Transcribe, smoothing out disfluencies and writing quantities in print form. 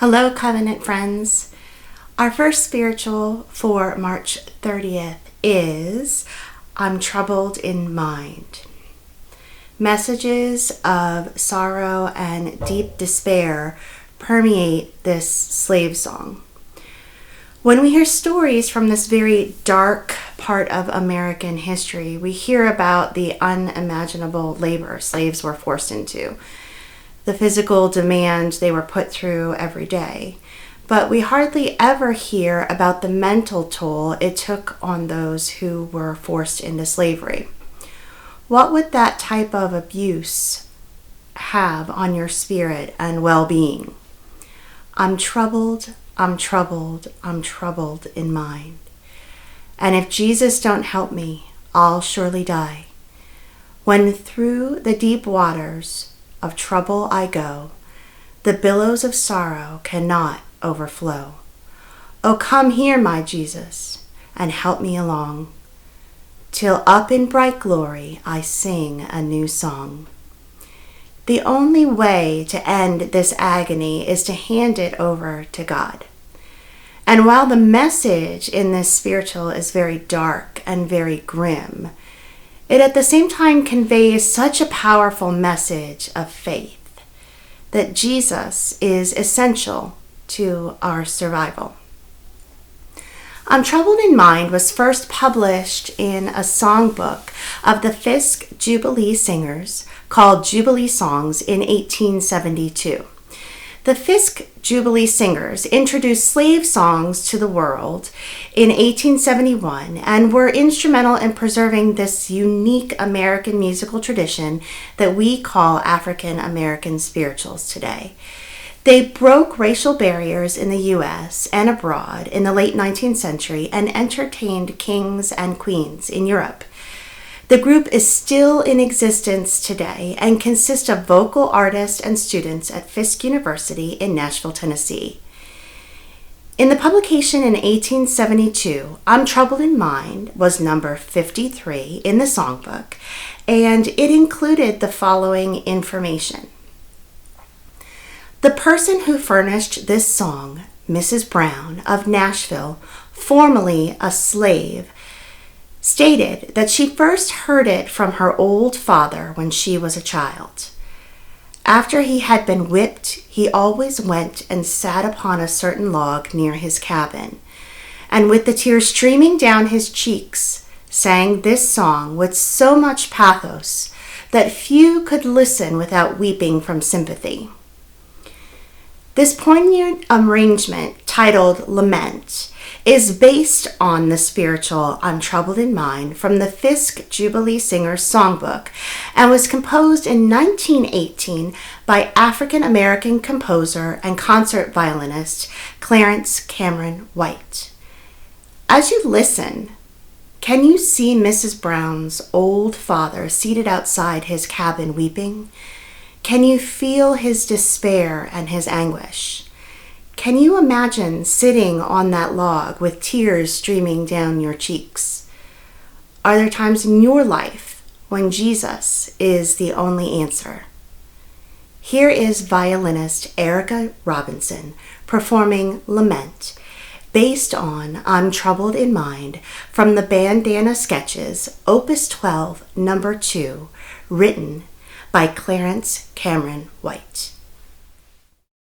Hello, Covenant friends. Our first spiritual for March 30th is I'm Troubled in Mind. Messages of sorrow and deep despair permeate this slave song. When we hear stories from this very dark part of American history, we hear about the unimaginable labor slaves were forced into, the physical demand they were put through every day. But we hardly ever hear about the mental toll it took on those who were forced into slavery. What would that type of abuse have on your spirit and well-being? I'm troubled, I'm troubled, I'm troubled in mind. And if Jesus don't help me, I'll surely die. When through the deep waters of trouble I go, the billows of sorrow cannot overflow. Oh, come here, my Jesus, and help me along, till up in bright glory I sing a new song. The only way to end this agony is to hand it over to God. And while the message in this spiritual is very dark and very grim, it at the same time conveys such a powerful message of faith that Jesus is essential to our survival. I'm Troubled in Mind was first published in a songbook of the Fisk Jubilee Singers called Jubilee Songs in 1872. The Fisk Jubilee Singers introduced slave songs to the world in 1871 and were instrumental in preserving this unique American musical tradition that we call African American spirituals today. They broke racial barriers in the U.S. and abroad in the late 19th century and entertained kings and queens in Europe. The group is still in existence today and consists of vocal artists and students at Fisk University in Nashville, Tennessee. In the publication in 1872, I'm Troubled in Mind was number 53 in the songbook, and it included the following information. The person who furnished this song, Mrs. Brown of Nashville, formerly a slave, stated that she first heard it from her old father when she was a child. After he had been whipped, he always went and sat upon a certain log near his cabin, and with the tears streaming down his cheeks, sang this song with so much pathos that few could listen without weeping from sympathy. This poignant arrangement, titled Lament, is based on the spiritual I'm Troubled in Mind from the Fisk Jubilee Singers Songbook and was composed in 1918 by African-American composer and concert violinist Clarence Cameron White. As you listen, can you see Mrs. Brown's old father seated outside his cabin weeping? Can you feel his despair and his anguish? Can you imagine sitting on that log with tears streaming down your cheeks? Are there times in your life when Jesus is the only answer? Here is violinist Erica Robinson performing Lament, based on I'm Troubled in Mind from the Bandana Sketches, Opus 12, number 2, written by Clarence Cameron White.